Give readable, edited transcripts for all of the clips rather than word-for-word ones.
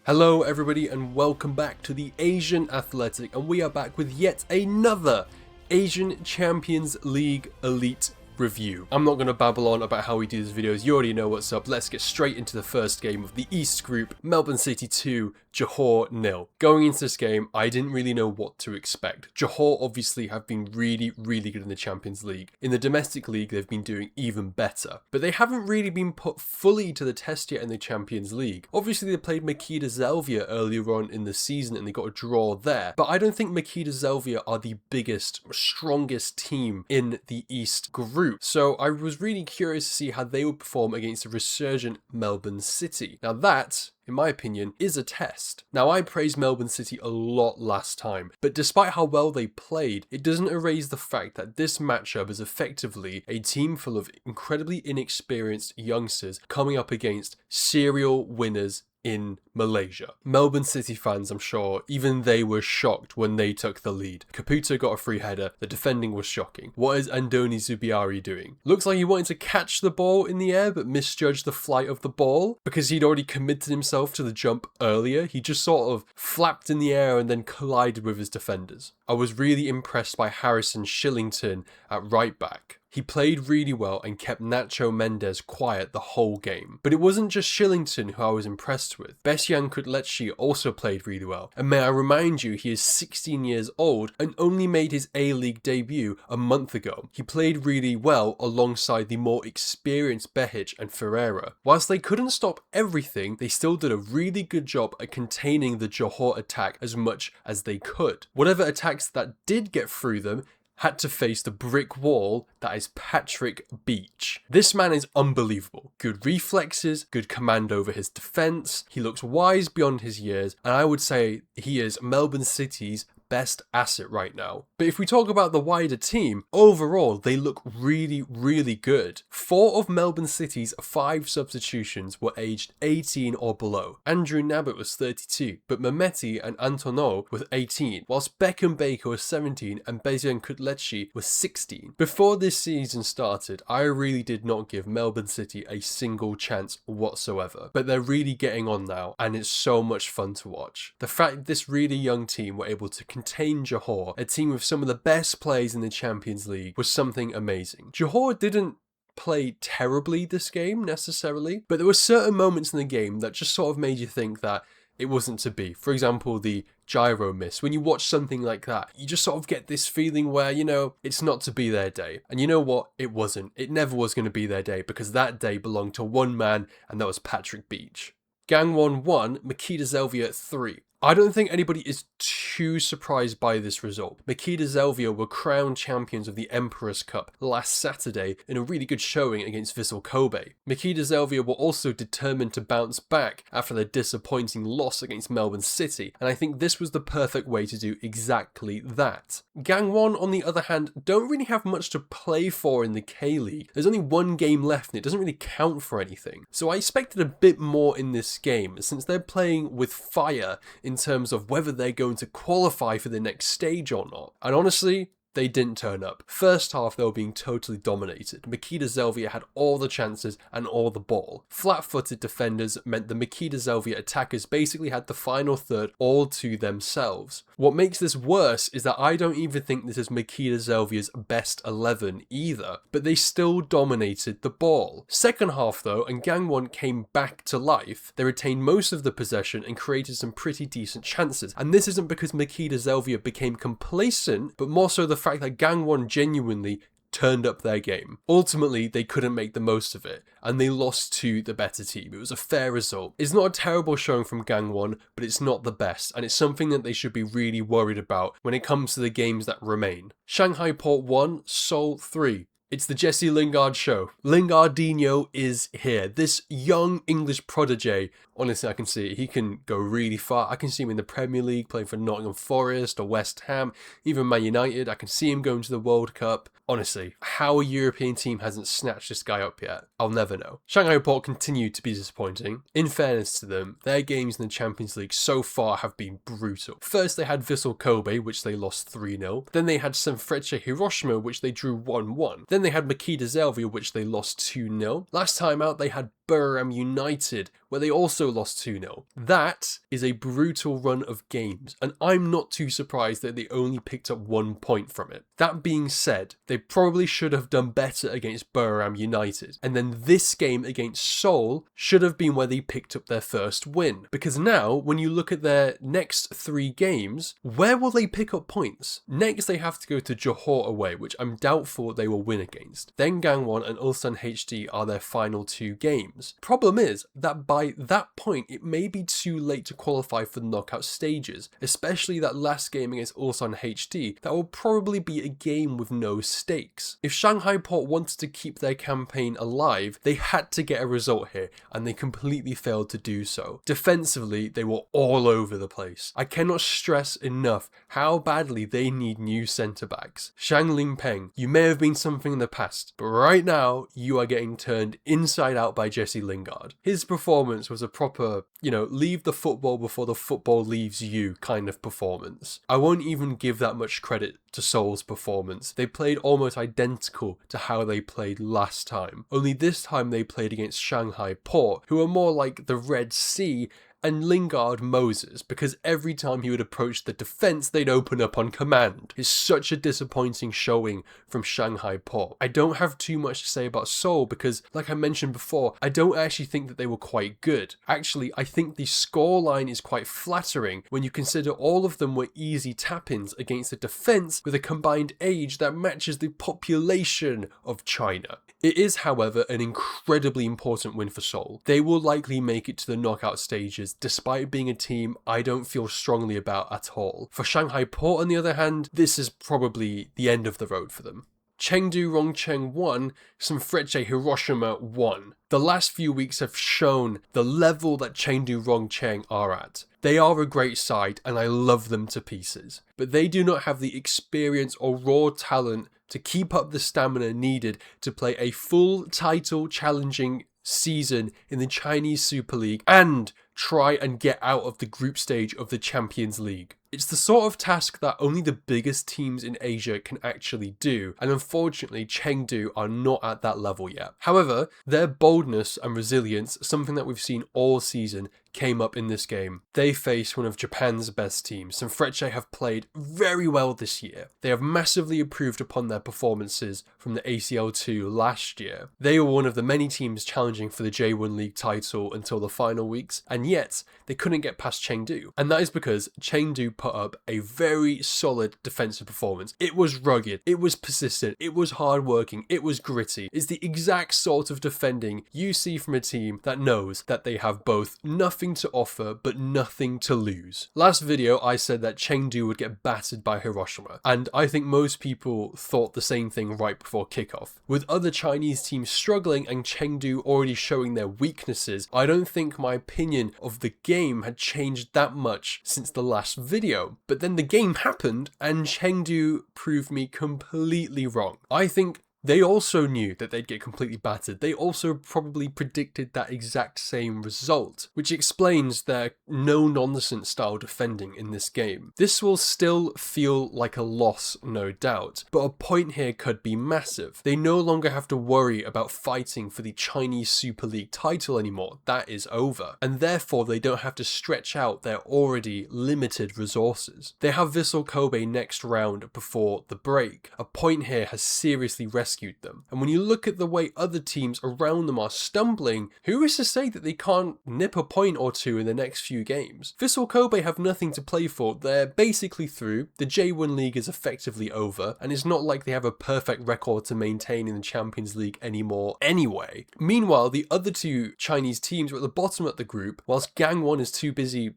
Hello everybody and welcome back to the Asian Athletic, and we are back with yet another Asian Champions League Elite review. I'm not going to babble on about how we do these videos, you already know what's up. Let's get straight into the first game of the East Group. Melbourne City 2, Johor 0. Going into this game, I didn't really know what to expect. Johor obviously have been really good in the Champions League. In the domestic league, they've been doing even better. But they haven't really been put fully to the test yet in the Champions League. Obviously, they played Machida Zelvia earlier on in the season and they got a draw there. But I don't think Machida Zelvia are the biggest, strongest team in the East Group. So I was really curious to see how they would perform against the resurgent Melbourne City. Now that, in my opinion, is a test. Now, I praised Melbourne City a lot last time, but despite how well they played, it doesn't erase the fact that this matchup is effectively a team full of incredibly inexperienced youngsters coming up against serial winners in Malaysia. Melbourne City fans, I'm sure, even they were shocked when they took the lead. Caputo got a free header, the defending was shocking. What is Antoni Zubiaurre doing? Looks like he wanted to catch the ball in the air but misjudged the flight of the ball because he'd already committed himself to the jump earlier. He just sort of flapped in the air and then collided with his defenders. I was really impressed by Harrison Shillington at right back. He played really well and kept Nacho Mendez quiet the whole game. But it wasn't just Shillington who I was impressed with. Besian Kutleshi also played really well. And may I remind you, he is 16 years old and only made his A-League debut a month ago. He played really well alongside the more experienced Behic and Ferreira. Whilst they couldn't stop everything, they still did a really good job at containing the Johor attack as much as they could. Whatever attacks that did get through them had to face the brick wall that is Patrick Beach. This man is unbelievable. Good reflexes, good command over his defence. He looks wise beyond his years, and I would say he is Melbourne City's best asset right now. But if we talk about the wider team, overall they look really good. 4 of Melbourne City's 5 substitutions were aged 18 or below. Andrew Nabbit was 32, but Mehmeti and Antonio were 18, whilst Beckham Baker was 17 and Besian Kutleshi was 16. Before this season started, I really did not give Melbourne City a single chance whatsoever, but they're really getting on now and it's so much fun to watch. The fact this really young team were able to contain Johor, a team with some of the best players in the Champions League, was something amazing. Johor didn't play terribly this game necessarily, but there were certain moments in the game that just sort of made you think that it wasn't to be. For example, the gyro miss. When you watch something like that, you just sort of get this feeling where, you know, it's not to be their day. And you know what? It wasn't. It never was going to be their day because that day belonged to one man, and that was Patrick Beach. Gangwon 1, Machida Zelvia 3. I don't think anybody is too surprised by this result. Machida Zelvia were crowned champions of the Emperor's Cup last Saturday in a really good showing against Vissel Kobe. Machida Zelvia were also determined to bounce back after their disappointing loss against Melbourne City, and I think this was the perfect way to do exactly that. Gangwon, on the other hand, don't really have much to play for in the K-League. There's only one game left and it doesn't really count for anything. So I expected a bit more in this game, since they're playing with fire in terms of whether they're going to qualify for the next stage or not. And honestly, they didn't turn up. First half, they were being totally dominated. Machida Zelvia had all the chances and all the ball. Flat-footed defenders meant the Machida Zelvia attackers basically had the final third all to themselves. What makes this worse is that I don't even think this is Machida Zelvia's best 11 either, but they still dominated the ball. Second half though, and Gangwon came back to life. They retained most of the possession and created some pretty decent chances. And this isn't because Machida Zelvia became complacent, but more so the fact that Gangwon genuinely turned up their game. Ultimately, they couldn't make the most of it, and they lost to the better team. It was a fair result. It's not a terrible showing from Gangwon, but it's not the best, and it's something that they should be really worried about when it comes to the games that remain. Shanghai Port 1, Seoul 3. It's the Jesse Lingard show. Lingardinho is here. This young English prodigy, honestly, I can see it. He can go really far. I can see him in the Premier League playing for Nottingham Forest or West Ham, even Man United. I can see him going to the World Cup. Honestly, how a European team hasn't snatched this guy up yet, I'll never know. Shanghai Port continued to be disappointing. In fairness to them, their games in the Champions League so far have been brutal. First, they had Vissel Kobe, which they lost 3-0. Then they had Sanfrecce Hiroshima, which they drew 1-1. Then they had Machida Zelvia, which they lost 2-0. Last time out, they had Buriram United, where they also lost 2-0. That is a brutal run of games, and I'm not too surprised that they only picked up 1 point from it. That being said, they probably should have done better against Buriram United, and then this game against Seoul should have been where they picked up their first win. Because now, when you look at their next 3 games, where will they pick up points? Next, they have to go to Johor away, which I'm doubtful they will win against. Then Gangwon and Ulsan HD are their final 2 games. Problem is that by that point, it may be too late to qualify for the knockout stages, especially that last game against Ulsan HD. That will probably be a game with no stakes. If Shanghai Port wanted to keep their campaign alive, they had to get a result here, and they completely failed to do so. Defensively, they were all over the place. I cannot stress enough how badly they need new centre-backs. Shang Lingpeng, you may have been something in the past, but right now, you are getting turned inside out by Jesse Lingard. His performance was a proper, leave the football before the football leaves you kind of performance. I won't even give that much credit to Seoul's performance. They played almost identical to how they played last time. Only this time they played against Shanghai Port, who are more like the Red Sea, and Lingard Moses, because every time he would approach the defence, they'd open up on command. It's such a disappointing showing from Shanghai Port. I don't have too much to say about Seoul because, like I mentioned before, I don't actually think that they were quite good. Actually, I think the scoreline is quite flattering when you consider all of them were easy tap-ins against a defence with a combined age that matches the population of China. It is, however, an incredibly important win for Seoul. They will likely make it to the knockout stages, despite being a team I don't feel strongly about at all. For Shanghai Port, on the other hand, this is probably the end of the road for them. Chengdu Rongcheng won, Sanfrecce Hiroshima won. The last few weeks have shown the level that Chengdu Rongcheng are at. They are a great side and I love them to pieces, but they do not have the experience or raw talent to keep up the stamina needed to play a full title challenging season in the Chinese Super League and try and get out of the group stage of the Champions League. It's the sort of task that only the biggest teams in Asia can actually do, and unfortunately Chengdu are not at that level yet. However, their boldness and resilience, something that we've seen all season, came up in this game. They faced one of Japan's best teams. Sanfrecce have played very well this year. They have massively improved upon their performances from the ACL2 last year. They were one of the many teams challenging for the J1 League title until the final weeks, and yet they couldn't get past Chengdu. And that is because Chengdu put up a very solid defensive performance. It was rugged, it was persistent, it was hardworking, it was gritty. It's the exact sort of defending you see from a team that knows that they have both nothing to offer but nothing to lose. Last video I said that Chengdu would get battered by Hiroshima, and I think most people thought the same thing right before kickoff. With other Chinese teams struggling and Chengdu already showing their weaknesses, I don't think my opinion of the game had changed that much since the last video. But then the game happened and Chengdu proved me completely wrong. I think they also knew that they'd get completely battered. They also probably predicted that exact same result, which explains their no-nonsense style defending in this game. This will still feel like a loss, no doubt, but a point here could be massive. They no longer have to worry about fighting for the Chinese Super League title anymore. That is over. And therefore, they don't have to stretch out their already limited resources. They have Vissel Kobe next round before the break. A point here has seriously rescued them. And when you look at the way other teams around them are stumbling, who is to say that they can't nip a point or two in the next few games? Vissel Kobe have nothing to play for. They're basically through. The J1 League is effectively over, and it's not like they have a perfect record to maintain in the Champions League anymore anyway. Meanwhile, the other two Chinese teams are at the bottom of the group, whilst Gangwon is too busy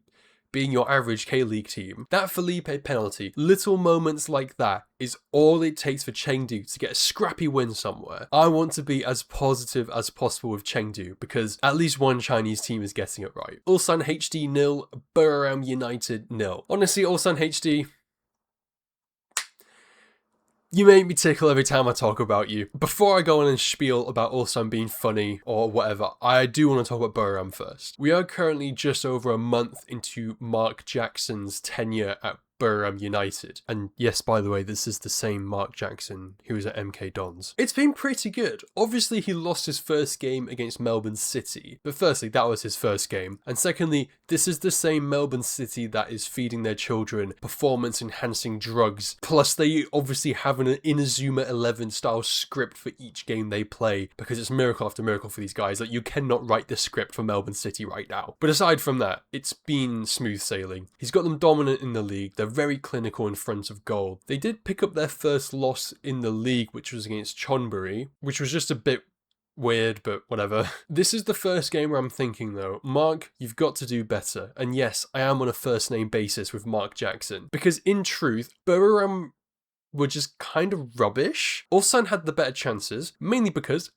being your average K-League team. That Felipe penalty, little moments like that, is all it takes for Chengdu to get a scrappy win somewhere. I want to be as positive as possible with Chengdu because at least one Chinese team is getting it right. Ulsan HD 0, Buriram United 0. Honestly, Ulsan HD, you make me tickle every time I talk about you. Before I go on and spiel about Ulsan being funny or whatever, I do want to talk about Buriram first. We are currently just over a month into Mark Jackson's tenure at Buriram United. And yes, by the way, this is the same Mark Jackson who was at MK Dons. It's been pretty good. Obviously, he lost his first game against Melbourne City, but firstly, that was his first game. And secondly, this is the same Melbourne City that is feeding their children performance-enhancing drugs. Plus, they obviously have an Inazuma 11 style script for each game they play, because it's miracle after miracle for these guys. Like, you cannot write the script for Melbourne City right now. But aside from that, it's been smooth sailing. He's got them dominant in the league. They're very clinical in front of goal. They did pick up their first loss in the league, which was against Chonburi, which was just a bit weird, but whatever. This is the first game where I'm thinking though, Mark, you've got to do better. And yes, I am on a first name basis with Mark Jackson, because in truth, Buriram were just kind of rubbish. Ulsan had the better chances, mainly because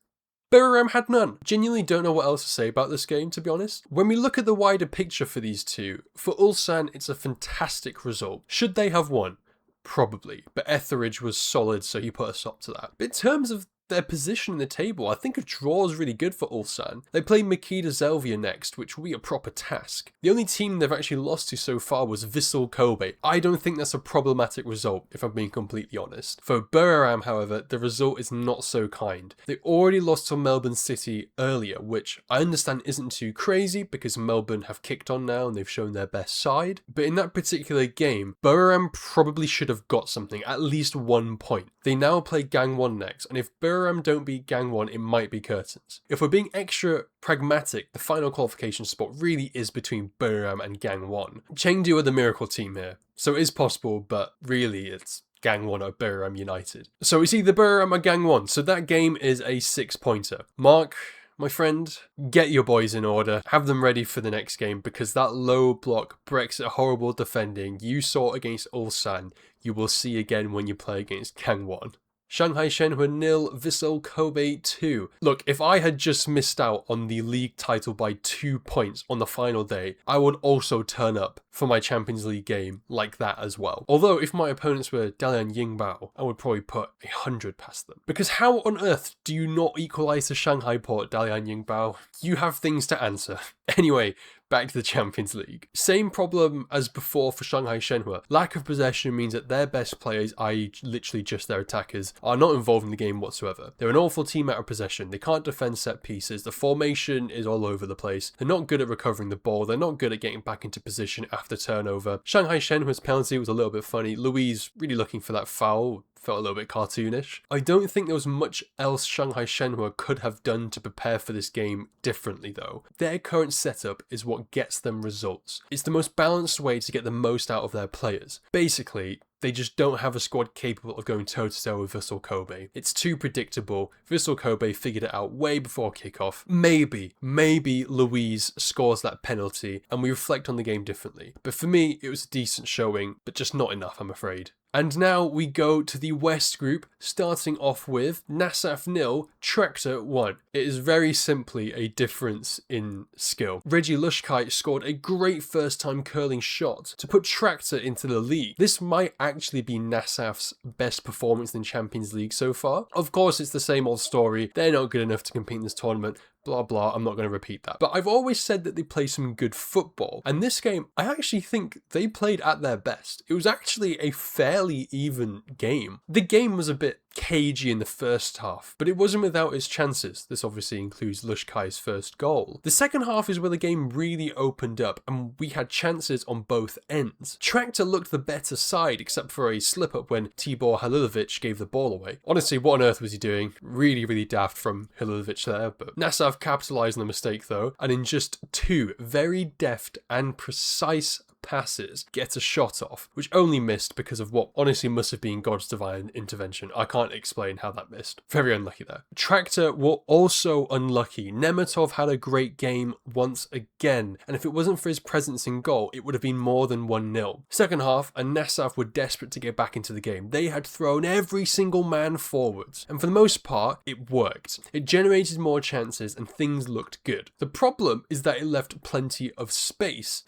Buriram had none. Genuinely don't know what else to say about this game, to be honest. When we look at the wider picture for these two, for Ulsan, it's a fantastic result. Should they have won? Probably. But Etheridge was solid, so he put a stop to that. But in terms of their position in the table, I think a draw is really good for Ulsan. They play Machida Zelvia next, which will be a proper task. The only team they've actually lost to so far was Vissel Kobe. I don't think that's a problematic result, if I'm being completely honest. For Buriram, however, the result is not so kind. They already lost to Melbourne City earlier, which I understand isn't too crazy because Melbourne have kicked on now and they've shown their best side. But in that particular game, Buriram probably should have got something, at least 1 point. They now play Gangwon next, and if Buriram don't beat Gangwon, it might be curtains. If we're being extra pragmatic, the final qualification spot really is between Buriram and Gangwon. Chengdu are the miracle team here, so it is possible, but really it's Gangwon or Buriram United. So it's either Buriram or Gangwon, so that game is a 6-pointer. Mark, my friend, get your boys in order, have them ready for the next game, because that low block, Brexit horrible defending you saw against Ulsan, you will see again when you play against Gangwon. Shanghai Shenhua 0, Vissel Kobe 2. Look, if I had just missed out on the league title by 2 points on the final day, I would also turn up for my Champions League game like that as well. Although if my opponents were Dalian Yingbao, I would probably put 100 past them. Because how on earth do you not equalise the Shanghai port, Dalian Yingbao? You have things to answer. Anyway, back to the Champions League. Same problem as before for Shanghai Shenhua. Lack of possession means that their best players, i.e. literally just their attackers, are not involved in the game whatsoever. They're an awful team out of possession. They can't defend set pieces. The formation is all over the place. They're not good at recovering the ball. They're not good at getting back into position after turnover. Shanghai Shenhua's penalty was a little bit funny. Louise really looking for that foul. Felt a little bit cartoonish. I don't think there was much else Shanghai Shenhua could have done to prepare for this game differently though. Their current setup is what gets them results. It's the most balanced way to get the most out of their players. Basically, they just don't have a squad capable of going toe-to-toe with Vissel Kobe. It's too predictable. Vissel Kobe figured it out way before kickoff. Maybe Louise scores that penalty and we reflect on the game differently. But for me, it was a decent showing, but just not enough, I'm afraid. And now we go to the West Group, starting off with Nasaf 0, Tractor 1. It is very simply a difference in skill. Reggie Lushkai scored a great first-time curling shot to put Tractor into the league. This might actually be Nasaf's best performance in Champions League so far. Of course, it's the same old story. They're not good enough to compete in this tournament. Blah blah, I'm not going to repeat that. But I've always said that they play some good football. And this game, I actually think they played at their best. It was actually a fairly even game. The game was a bit cagey in the first half, but it wasn't without its chances. This obviously includes Lushkai's first goal. The second half is where the game really opened up and we had chances on both ends. Tractor looked the better side except for a slip up when Tibor Halilovic gave the ball away. Honestly, what on earth was he doing? Really daft from Halilovic there, but Nasaf capitalised on the mistake though, and in just 2 very deft and precise passes gets a shot off, which only missed because of what honestly must have been God's divine intervention. I can't explain how that missed. Very unlucky there. Tractor were also unlucky. Nemetov had a great game once again, and if it wasn't for his presence in goal, it would have been more than 1-0. Second half, and Nasaf were desperate to get back into the game. They had thrown every single man forwards, and for the most part, it worked. It generated more chances and things looked good. The problem is that it left plenty of space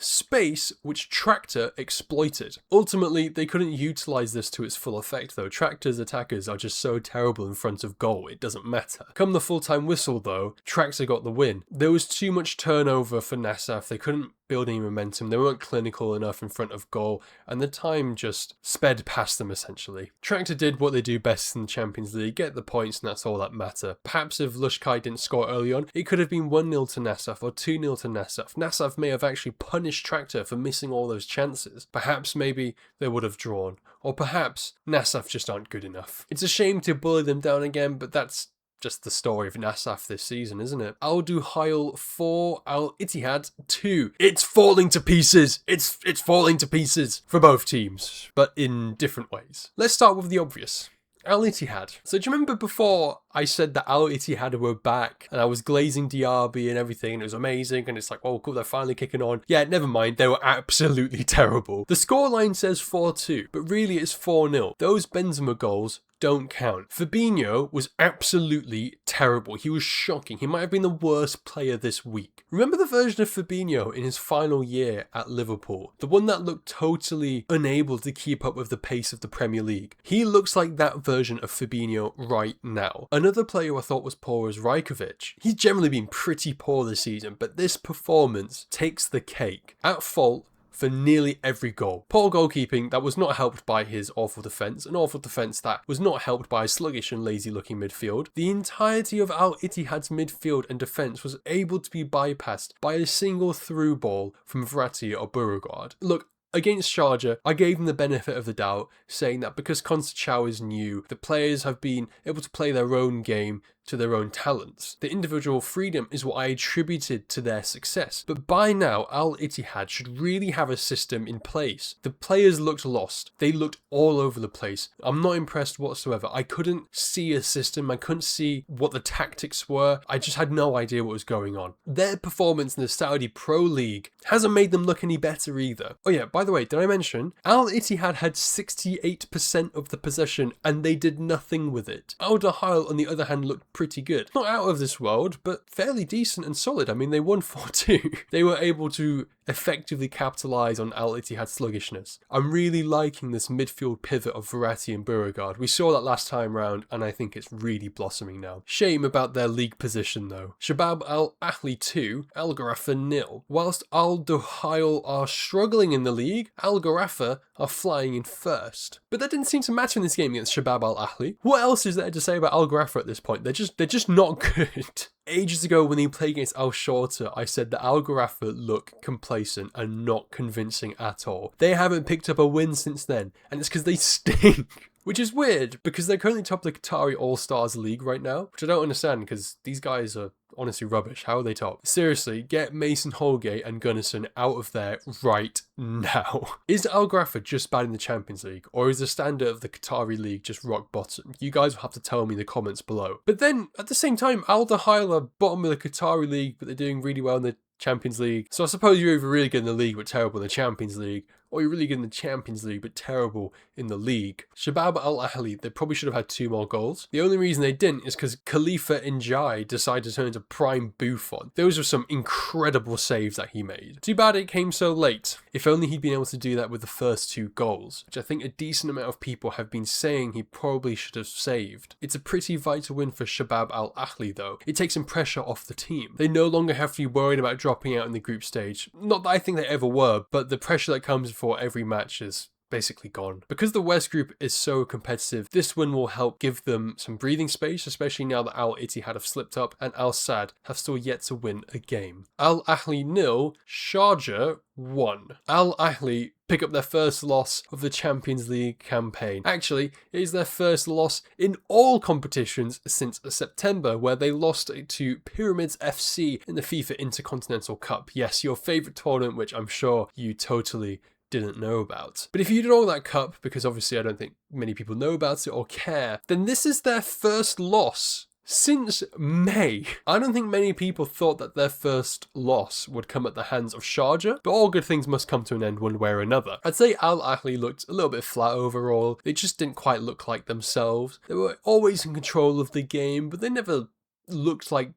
which Tractor exploited. Ultimately, they couldn't utilise this to its full effect though. Tractor's attackers are just so terrible in front of goal, it doesn't matter. Come the full-time whistle though, Tractor got the win. There was too much turnover for Nasaf. They couldn't building momentum, they weren't clinical enough in front of goal, and the time just sped past them essentially. Tractor did what they do best in the Champions League, get the points, and that's all that matter. Perhaps if Lushkai didn't score early on, it could have been 1-0 to Nasaf or 2-0 to Nasaf. Nasaf may have actually punished Tractor for missing all those chances. Perhaps maybe they would have drawn, or perhaps Nasaf just aren't good enough. It's a shame to bully them down again, but that's just the story of Nasaf this season, isn't it? Al-Duhail 4, Al-Ittihad 2. It's falling to pieces. It's falling to pieces for both teams, but in different ways. Let's start with the obvious. Al-Ittihad. So do you remember before I said that Al-Ittihad were back and I was glazing Diaby and everything and it was amazing and it's like, oh cool, they're finally kicking on. Yeah, never mind, they were absolutely terrible. The scoreline says 4-2, but really it's 4-0. Those Benzema goals don't count. Fabinho was absolutely terrible. He was shocking. He might have been the worst player this week. Remember the version of Fabinho in his final year at Liverpool? The one that looked totally unable to keep up with the pace of the Premier League. He looks like that version of Fabinho right now. Another player I thought was poor was Rajkovic. He's generally been pretty poor this season, but this performance takes the cake. At fault for nearly every goal. Poor goalkeeping that was not helped by his awful defence, an awful defence that was not helped by a sluggish and lazy looking midfield. The entirety of Al-Ittihad's midfield and defence was able to be bypassed by a single through ball from Verratti or Beauregard. Look, against Sharjah, I gave him the benefit of the doubt, saying that because Conceição is new, the players have been able to play their own game to their own talents. The individual freedom is what I attributed to their success. But by now, Al-Ittihad should really have a system in place. The players looked lost. They looked all over the place. I'm not impressed whatsoever. I couldn't see a system. I couldn't see what the tactics were. I just had no idea what was going on. Their performance in the Saudi Pro League hasn't made them look any better either. Oh yeah, by the way, did I mention Al-Ittihad had 68% of the possession and they did nothing with it. Al-Duhail, on the other hand, looked pretty good. Not out of this world, but fairly decent and solid. I mean, they won 4-2. They were able to effectively capitalise on Al-Ittihad's sluggishness. I'm really liking this midfield pivot of Verratti and Beauregard. We saw that last time round, and I think it's really blossoming now. Shame about their league position though. Shabab Al-Ahli 2, Al-Gharafa 0. Whilst Al-Duhail are struggling in the league, Al-Gharafa are flying in first. But that didn't seem to matter in this game against Shabab Al-Ahli. What else is there to say about Al-Gharafa at this point? They're just not good. Ages ago when he played against Shorta, I said that Al-Gharafa look complacent and not convincing at all. They haven't picked up a win since then, and it's because they stink. Which is weird, because they're currently top of the Qatari All-Stars League right now, which I don't understand, because these guys are honestly rubbish. How are they top? Seriously, get Mason Holgate and Gunnarsson out of there right now. Is Al-Gharafa just bad in the Champions League, or is the standard of the Qatari League just rock bottom? You guys will have to tell me in the comments below. But then, at the same time, Al-Duhail are bottom of the Qatari League, but they're doing really well in the Champions League. So I suppose you're either really good in the league but terrible in the Champions League, or you're really good in the Champions League but terrible in the league. Shabab Al-Ahli, they probably should have had 2 more goals. The only reason they didn't is because Khalifa Njai decided to turn into prime Buffon. Those were some incredible saves that he made. Too bad it came so late. If only he'd been able to do that with the first 2 goals, which I think a decent amount of people have been saying he probably should have saved. It's a pretty vital win for Shabab Al-Ahli though. It takes some pressure off the team. They no longer have to be worried about dropping out in the group stage. Not that I think they ever were, but the pressure that comes before every match is basically gone. Because the West Group is so competitive, this win will help give them some breathing space, especially now that Al-Ittihad have slipped up and Al-Sadd have still yet to win a game. Al-Ahli 0, Sharjah 1. Al-Ahli pick up their first loss of the Champions League campaign. Actually, it is their first loss in all competitions since September, where they lost to Pyramids FC in the FIFA Intercontinental Cup. Yes, your favourite tournament, which I'm sure you totally didn't know about. But if you don't know that cup, because obviously I don't think many people know about it or care, then this is their first loss since May. I don't think many people thought that their first loss would come at the hands of Sharjah, but all good things must come to an end one way or another. I'd say Al-Ahli looked a little bit flat overall. They just didn't quite look like themselves. They were always in control of the game, but they never looked like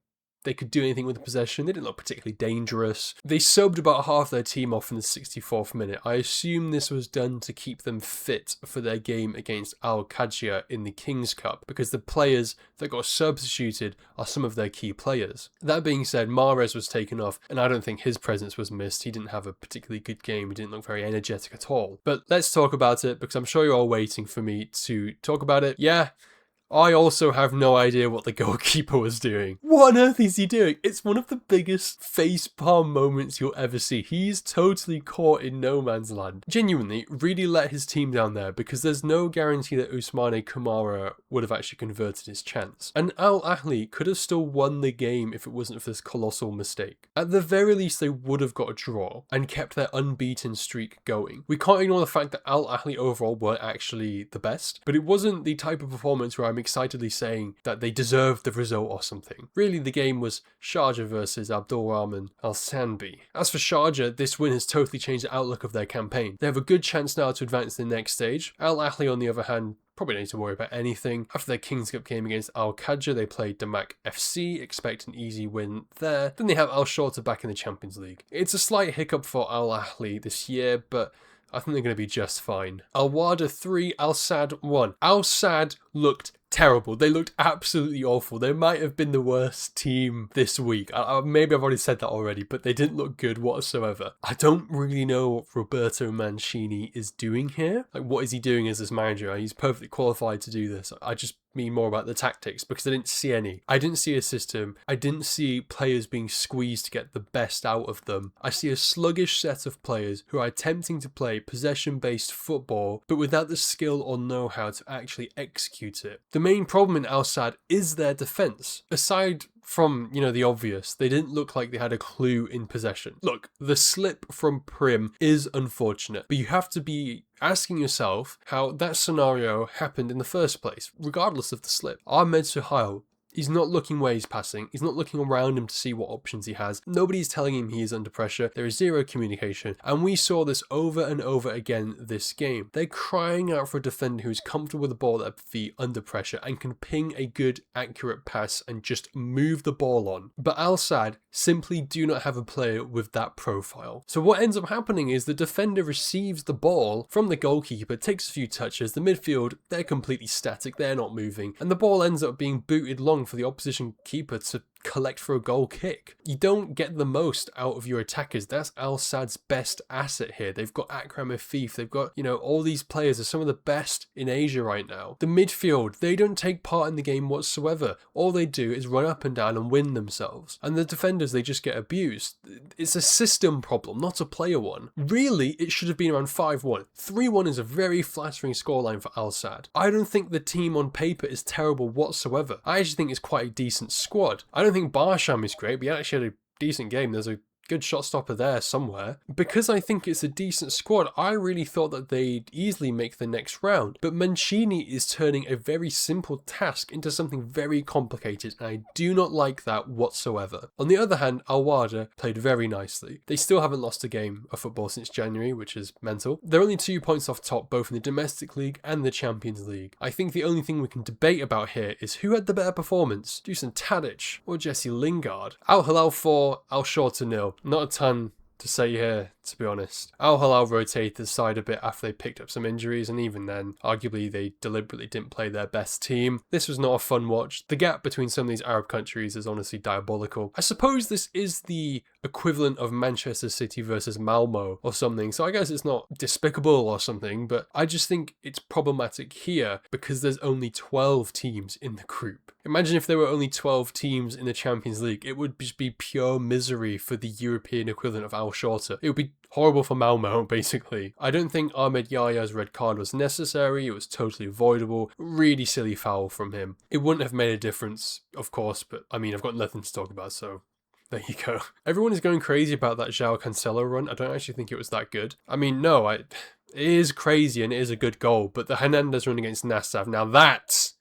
they could do anything with the possession. They didn't look particularly dangerous. They subbed about half their team off in the 64th minute. I assume this was done to keep them fit for their game against Al-Qadsia in the King's Cup, because the players that got substituted are some of their key players. That being said, Mahrez was taken off, and I don't think his presence was missed. He didn't have a particularly good game. He didn't look very energetic at all. But let's talk about it, because I'm sure you're all waiting for me to talk about it. Yeah, I also have no idea what the goalkeeper was doing. What on earth is he doing? It's one of the biggest facepalm moments you'll ever see. He's totally caught in no man's land. Genuinely, really let his team down there, because there's no guarantee that Ousmane Kamara would have actually converted his chance. And Al-Ahli could have still won the game if it wasn't for this colossal mistake. At the very least, they would have got a draw and kept their unbeaten streak going. We can't ignore the fact that Al-Ahli overall weren't actually the best, but it wasn't the type of performance where I'm excitedly saying that they deserved the result or something. Really, the game was Sharjah versus Abdul Rahman Al Sanbi. As for Sharjah, this win has totally changed the outlook of their campaign. They have a good chance now to advance to the next stage. Al-Ahli, on the other hand, probably don't need to worry about anything. After their King's Cup game against Al-Qadsia, they played Damak FC, expect an easy win there. Then they have Al-Shorta back in the Champions League. It's a slight hiccup for Al-Ahli this year, but I think they're going to be just fine. Al-Wahda 3, Al-Sad 1. Al-Sad looked terrible. They looked absolutely awful. They might have been the worst team this week. Maybe I've already said that already, but they didn't look good whatsoever. I don't really know what Roberto Mancini is doing here. Like, what is he doing as this manager? He's perfectly qualified to do this. I just mean more about the tactics, because I didn't see any. I didn't see a system. I didn't see players being squeezed to get the best out of them. I see a sluggish set of players who are attempting to play possession-based football, but without the skill or know-how to actually execute it. The main problem in Al-Sad is their defence. Aside from, the obvious, they didn't look like they had a clue in possession. Look, the slip from Prim is unfortunate, but you have to be asking yourself how that scenario happened in the first place, regardless of the slip. Ahmed Suhail, he's not looking where he's passing. He's not looking around him to see what options he has. Nobody's telling him he is under pressure. There is zero communication. And we saw this over and over again this game. They're crying out for a defender who's comfortable with the ball at their feet under pressure and can ping a good, accurate pass and just move the ball on. But Al-Sad simply do not have a player with that profile. So what ends up happening is the defender receives the ball from the goalkeeper, takes a few touches. The midfield, they're completely static. They're not moving. And the ball ends up being booted long for the opposition keeper to collect for a goal kick. You don't get the most out of your attackers. That's Al-Sad's best asset here. They've got Akram Afif. They've got, all these players are some of the best in Asia right now. The midfield, they don't take part in the game whatsoever. All they do is run up and down and win themselves. And the defenders, they just get abused. It's a system problem, not a player one. Really, it should have been around 5-1. 3-1 is a very flattering scoreline for Al-Sad. I don't think the team on paper is terrible whatsoever. I actually think it's quite a decent squad. I don't think Barsham is great, but he actually had a decent game. There's a good shot stopper there somewhere. Because I think it's a decent squad, I really thought that they'd easily make the next round. But Mancini is turning a very simple task into something very complicated, and I do not like that whatsoever. On the other hand, Al-Wahda played very nicely. They still haven't lost a game of football since January, which is mental. They're only 2 points off top, both in the Domestic League and the Champions League. I think the only thing we can debate about here is who had the better performance, Dusan Tadic or Jesse Lingard. Al-Hilal 4, Al-Shorta 0. Not a ton to say here, to be honest. Al-Hilal rotated the side a bit after they picked up some injuries, and even then, arguably they deliberately didn't play their best team. This was not a fun watch. The gap between some of these Arab countries is honestly diabolical. I suppose this is the equivalent of Manchester City versus Malmo or something, so I guess it's not despicable or something, but I just think it's problematic here because there's only 12 teams in the group. Imagine if there were only 12 teams in the Champions League. It would just be pure misery for the European equivalent of Al-Shorta. It would be horrible for Malmo, basically. I don't think Ahmed Yaya's red card was necessary. It was totally avoidable. Really silly foul from him. It wouldn't have made a difference, of course, but I mean, I've got nothing to talk about, so there you go. Everyone is going crazy about that João Cancelo run. I don't actually think it was that good. I mean, no, it is crazy and it is a good goal, but the Hernandez run against Nasaf, now that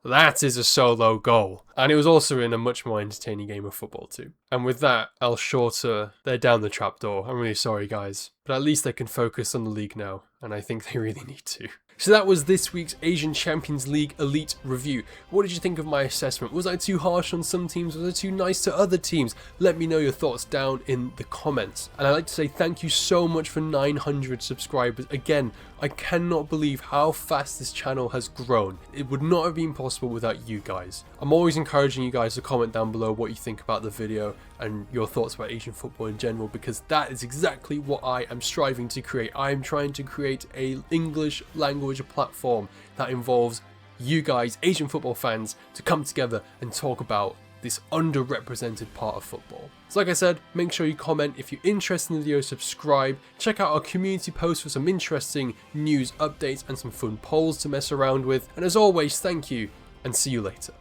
is a solo goal. And it was also in a much more entertaining game of football too. And with that, Al-Shorta, they're down the trapdoor. I'm really sorry, guys. But at least they can focus on the league now, and I think they really need to. So that was this week's Asian Champions League Elite review. What did you think of my assessment? Was I too harsh on some teams? Was I too nice to other teams? Let me know your thoughts down in the comments. And I'd like to say thank you so much for 900 subscribers. Again, I cannot believe how fast this channel has grown. It would not have been possible without you guys. I'm always encouraging you guys to comment down below what you think about the video and your thoughts about Asian football in general, because that is exactly what I am striving to create. I am trying to create a English language platform that involves you guys, Asian football fans, to come together and talk about this underrepresented part of football. So like I said, make sure you comment if you're interested in the video, subscribe, check out our community post for some interesting news updates and some fun polls to mess around with, and as always, thank you and see you later.